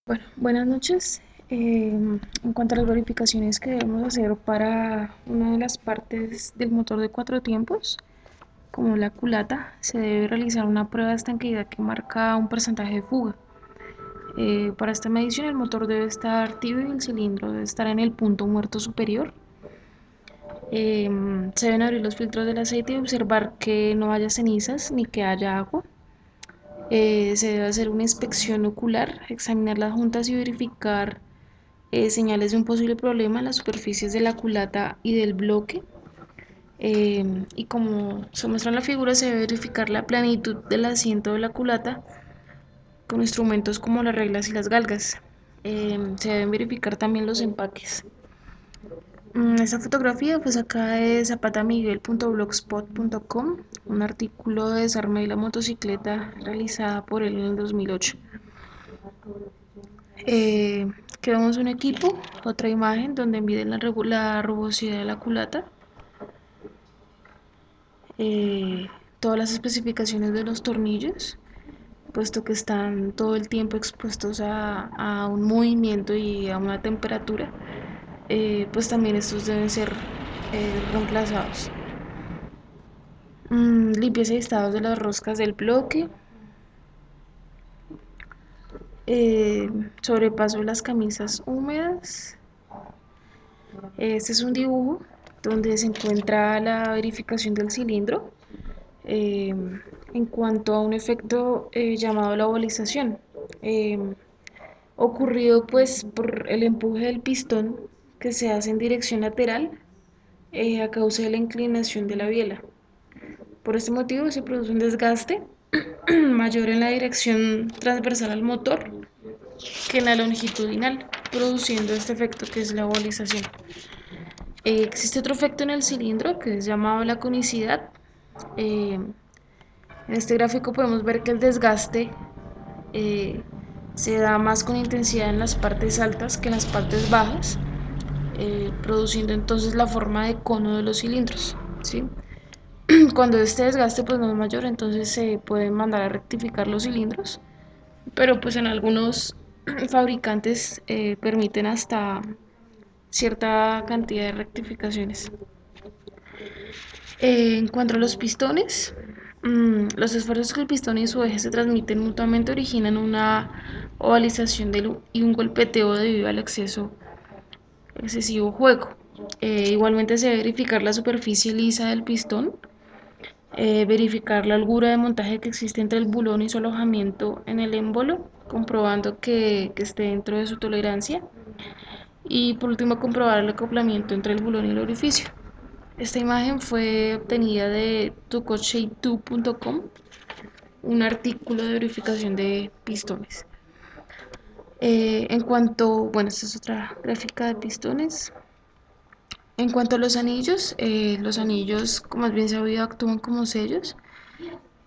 Bueno, buenas noches. En cuanto a las verificaciones que debemos hacer para una de las partes del motor de cuatro tiempos, como la culata, se debe realizar una prueba de estanqueidad que marca un porcentaje de fuga. Para esta medición el motor debe estar tibio y el cilindro debe estar en el punto muerto superior. Se deben abrir los filtros del aceite y observar que no haya cenizas ni que haya agua. Se debe hacer una inspección ocular, examinar las juntas y verificar señales de un posible problema en las superficies de la culata y del bloque. Y como se muestra en la figura, se debe verificar la planitud del asiento de la culata con instrumentos como las reglas y las galgas. Se deben verificar también los empaques. Esta fotografía fue sacada de zapatamiguel.blogspot.com, un artículo de desarme de la motocicleta realizada por él en el 2008. Eh, que vemos un equipo, otra imagen donde miden la rugosidad de la culata, eh, todas las especificaciones de los tornillos, puesto que están todo el tiempo expuestos a un movimiento y a una temperatura, pues también estos deben ser reemplazados. Limpieza y estados de las roscas del bloque, eh, sobrepaso de las camisas húmedas. Este es un dibujo donde se encuentra la verificación del cilindro eh, en cuanto a un efecto llamado la bolización, eh, ocurrido pues por el empuje del pistón que se hace en dirección lateral a causa de la inclinación de la biela. Por este motivo se produce un desgaste mayor en la dirección transversal al motor que en la longitudinal, produciendo este efecto que es la bolización. Existe otro efecto en el cilindro que es llamado la conicidad. En este gráfico podemos ver que el desgaste eh, se da más con intensidad en las partes altas que en las partes bajas, produciendo entonces la forma de cono de los cilindros, ¿sí? Cuando este desgaste pues no es mayor, entonces se pueden mandar a rectificar los cilindros, pero pues en algunos fabricantes permiten hasta cierta cantidad de rectificaciones. En cuanto a los pistones, los esfuerzos que el pistón y su eje se transmiten mutuamente originan una ovalización y un golpeteo debido al excesivo juego. Igualmente se debe verificar la superficie lisa del pistón, verificar la holgura de montaje que existe entre el bulón y su alojamiento en el émbolo, comprobando que esté dentro de su tolerancia. Y por último, comprobar el acoplamiento entre el bulón y el orificio. Esta imagen fue obtenida de tucosheitu.com, un artículo de verificación de pistones. Bueno, esta es otra gráfica de pistones. En cuanto a los anillos, como es bien sabido, actúan como sellos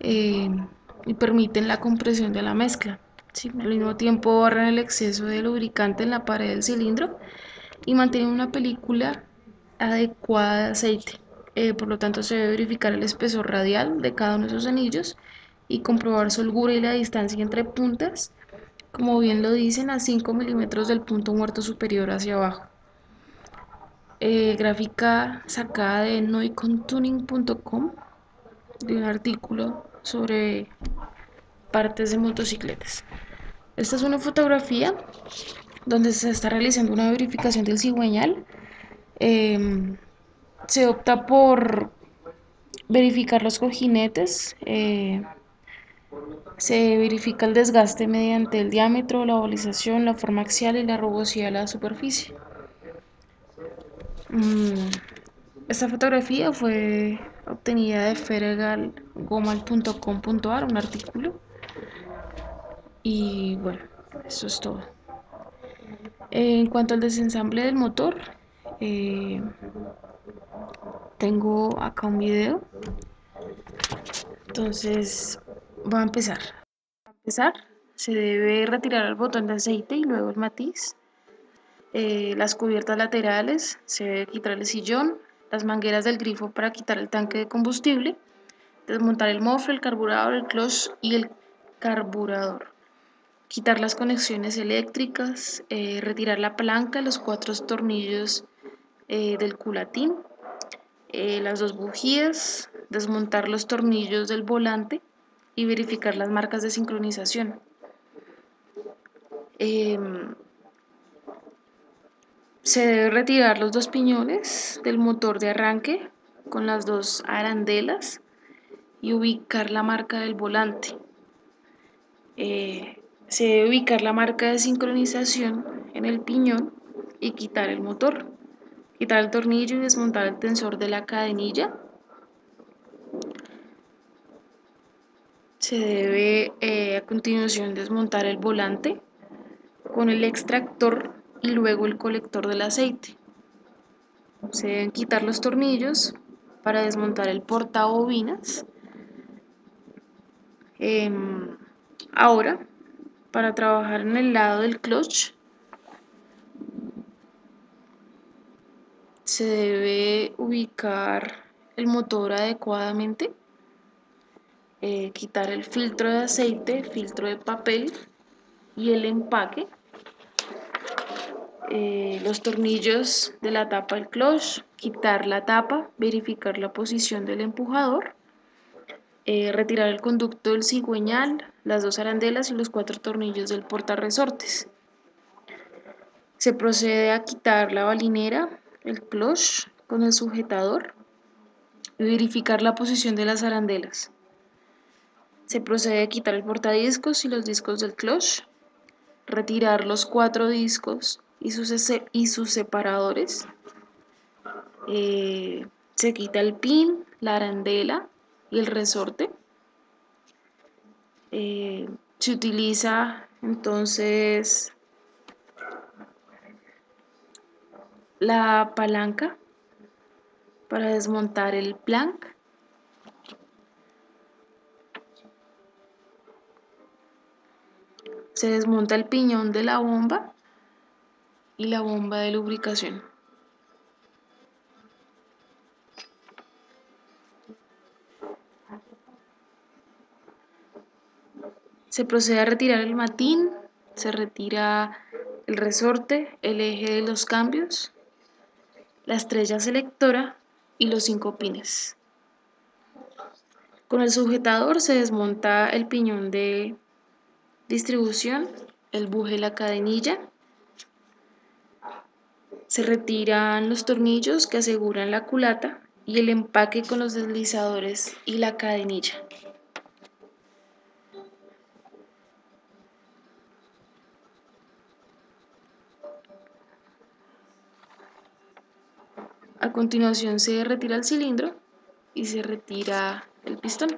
eh, y permiten la compresión de la mezcla. ¿Sí? Al mismo tiempo borran el exceso de lubricante en la pared del cilindro y mantienen una película adecuada de aceite. Por lo tanto, se debe verificar el espesor radial de cada uno de esos anillos y comprobar su holgura y la distancia entre puntas, como bien lo dicen, a 5 milímetros del punto muerto superior hacia abajo. Gráfica sacada de noicontuning.com, de un artículo sobre partes de motocicletas. Esta es una fotografía donde se está realizando una verificación del cigüeñal. Eh, Se opta por verificar los cojinetes, se verifica el desgaste mediante el diámetro, la ovalización, la forma axial y la rugosidad de la superficie. Esta fotografía fue obtenida de feregalgomal.com.ar, un artículo. Y bueno, eso es todo. En cuanto al desensamble del motor, eh, tengo acá un video. Entonces, voy a empezar. Para empezar, se debe retirar el botón de aceite y luego el matiz, las cubiertas laterales, se debe quitar el sillón, las mangueras del grifo para quitar el tanque de combustible, desmontar el mofle, el carburador, el clutch y el carburador. quitar las conexiones eléctricas, retirar la palanca, los 4 tornillos del culatín, las 2 bujías, desmontar los tornillos del volante y verificar las marcas de sincronización. Se debe retirar los 2 piñones del motor de arranque con las 2 arandelas y ubicar la marca del volante. Se debe ubicar la marca de sincronización en el piñón y quitar el motor. Quitar el tornillo y desmontar el tensor de la cadenilla. Se debe a continuación desmontar el volante con el extractor y luego el colector del aceite. Se deben quitar los tornillos para desmontar el portabobinas. Ahora, para trabajar en el lado del clutch, se debe ubicar el motor adecuadamente, quitar el filtro de aceite, filtro de papel y el empaque, los tornillos de la tapa del clutch, quitar la tapa, verificar la posición del empujador, retirar el conducto del cigüeñal, las 2 arandelas y los 4 tornillos del portarresortes. Se procede a quitar la balinera, el clutch con el sujetador y verificar la posición de las arandelas. Se procede a quitar el portadiscos y los discos del clutch, retirar los 4 discos y sus separadores. Se quita el pin, la arandela y el resorte. Se utiliza entonces la palanca para desmontar el plank. Se desmonta el piñón de la bomba y la bomba de lubricación. Se procede a retirar el matín, se retira el resorte, el eje de los cambios, la estrella selectora y los 5 pines. Con el sujetador se desmonta el piñón de distribución, el buje y la cadenilla. Se retiran los tornillos que aseguran la culata y el empaque con los deslizadores y la cadenilla. A continuación se retira el cilindro y se retira el pistón.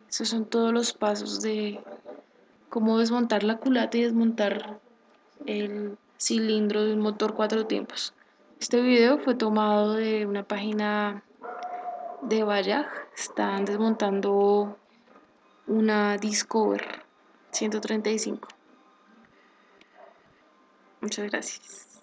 Esos son todos los pasos de cómo desmontar la culata y desmontar el cilindro de un motor 4 tiempos. Este video fue tomado de una página de Bajaj. Están desmontando una Discover 135. Muchas gracias.